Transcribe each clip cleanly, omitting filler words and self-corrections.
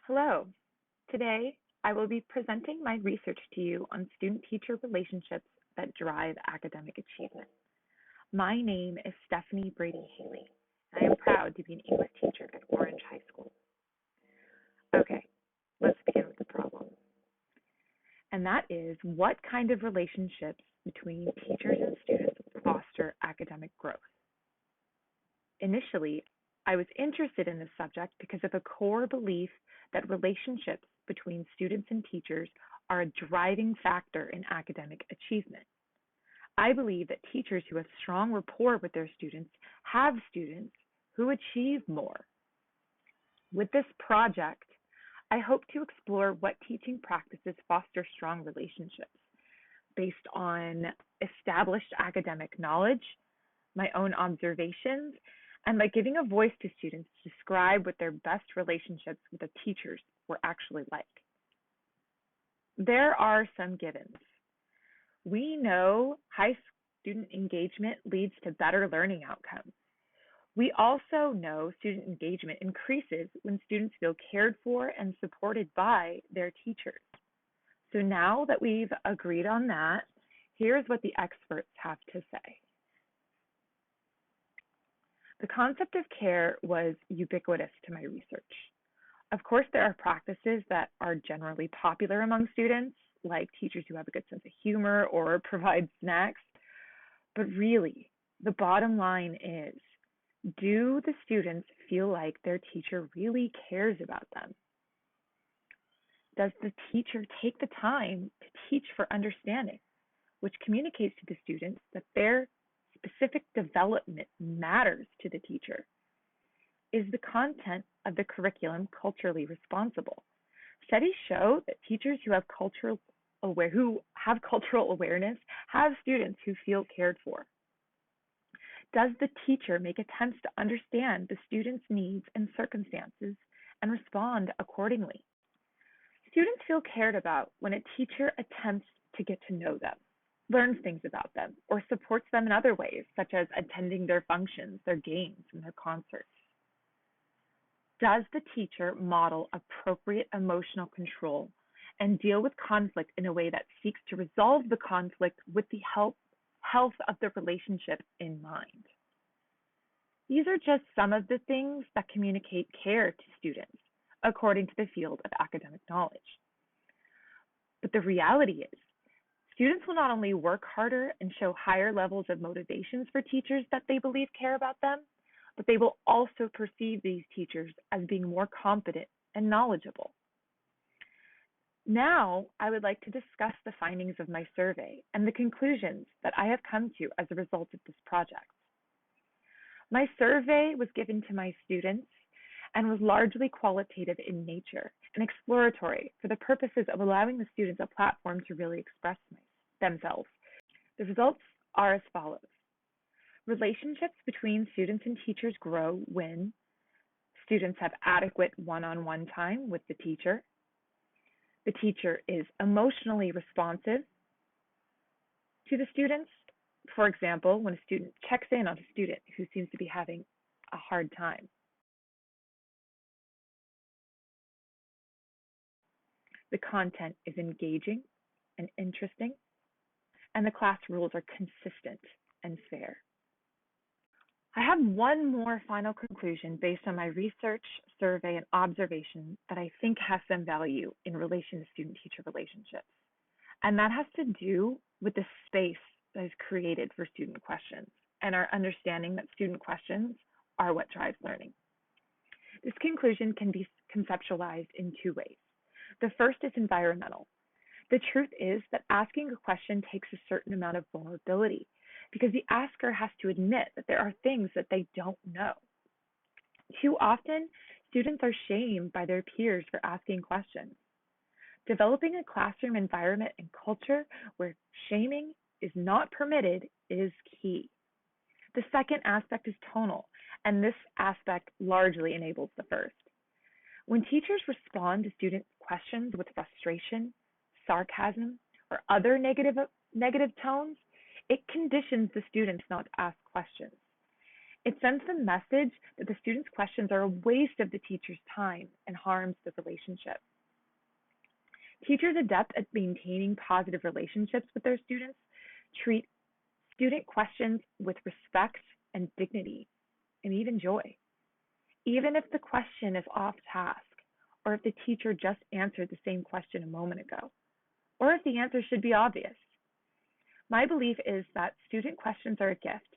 Hello. Today, I will be presenting my research to you on student-teacher relationships that drive academic achievement. My name is Stephanie Brady Haley, and I am proud to be an English teacher at Orange High School. Okay, let's begin with the problem. And that is, what kind of relationships between teachers and students foster academic growth? Initially, I was interested in this subject because of a core belief that relationships between students and teachers are a driving factor in academic achievement. I believe that teachers who have strong rapport with their students have students who achieve more. With this project, I hope to explore what teaching practices foster strong relationships based on established academic knowledge, my own observations, and by giving a voice to students to describe what their best relationships with the teachers were actually like. There are some givens. We know high student engagement leads to better learning outcomes. We also know student engagement increases when students feel cared for and supported by their teachers. So now that we've agreed on that, here's what the experts have to say. The concept of care was ubiquitous to my research. Of course, there are practices that are generally popular among students, like teachers who have a good sense of humor or provide snacks. But really, the bottom line is, do the students feel like their teacher really cares about them? Does the teacher take the time to teach for understanding, which communicates to the students that their specific development matters to the teacher? Is the content of the curriculum culturally responsible? Studies show that teachers who have cultural awareness have students who feel cared for. Does the teacher make attempts to understand the student's needs and circumstances and respond accordingly? Students feel cared about when a teacher attempts to get to know them, learns things about them, or supports them in other ways, such as attending their functions, their games, and their concerts. Does the teacher model appropriate emotional control and deal with conflict in a way that seeks to resolve the conflict with the health of the relationship in mind? These are just some of the things that communicate care to students, according to the field of academic knowledge. But the reality is, students will not only work harder and show higher levels of motivations for teachers that they believe care about them, but they will also perceive these teachers as being more competent and knowledgeable. Now, I would like to discuss the findings of my survey and the conclusions that I have come to as a result of this project. My survey was given to my students and was largely qualitative in nature and exploratory for the purposes of allowing the students a platform to really express themselves. The results are as follows. Relationships between students and teachers grow when students have adequate one-on-one time with the teacher teacher is emotionally responsive to the students. For example, when a student checks in on a student who seems to be having a hard time. The content is engaging and interesting, and the class rules are consistent and fair. I have one more final conclusion based on my research, survey, and observation that I think has some value in relation to student-teacher relationships. And that has to do with the space that is created for student questions and our understanding that student questions are what drives learning. This conclusion can be conceptualized in two ways. The first is environmental. The truth is that asking a question takes a certain amount of vulnerability because the asker has to admit that there are things that they don't know. Too often, students are shamed by their peers for asking questions. Developing a classroom environment and culture where shaming is not permitted is key. The second aspect is tonal, and this aspect largely enables the first. When teachers respond to student questions with frustration, sarcasm, or other negative tones, it conditions the students not to ask questions. It sends the message that the student's questions are a waste of the teacher's time and harms the relationship. Teachers adept at maintaining positive relationships with their students treat student questions with respect and dignity and even joy, even if the question is off task, or if the teacher just answered the same question a moment ago, or if the answer should be obvious. My belief is that student questions are a gift.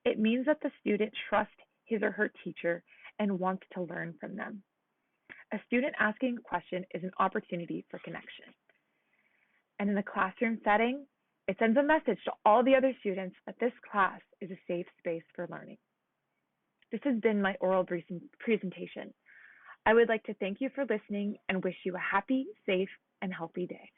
It means that the student trusts his or her teacher and wants to learn from them. A student asking a question is an opportunity for connection. And in the classroom setting, it sends a message to all the other students that this class is a safe space for learning. This has been my oral presentation. I would like to thank you for listening and wish you a happy, safe, and healthy day.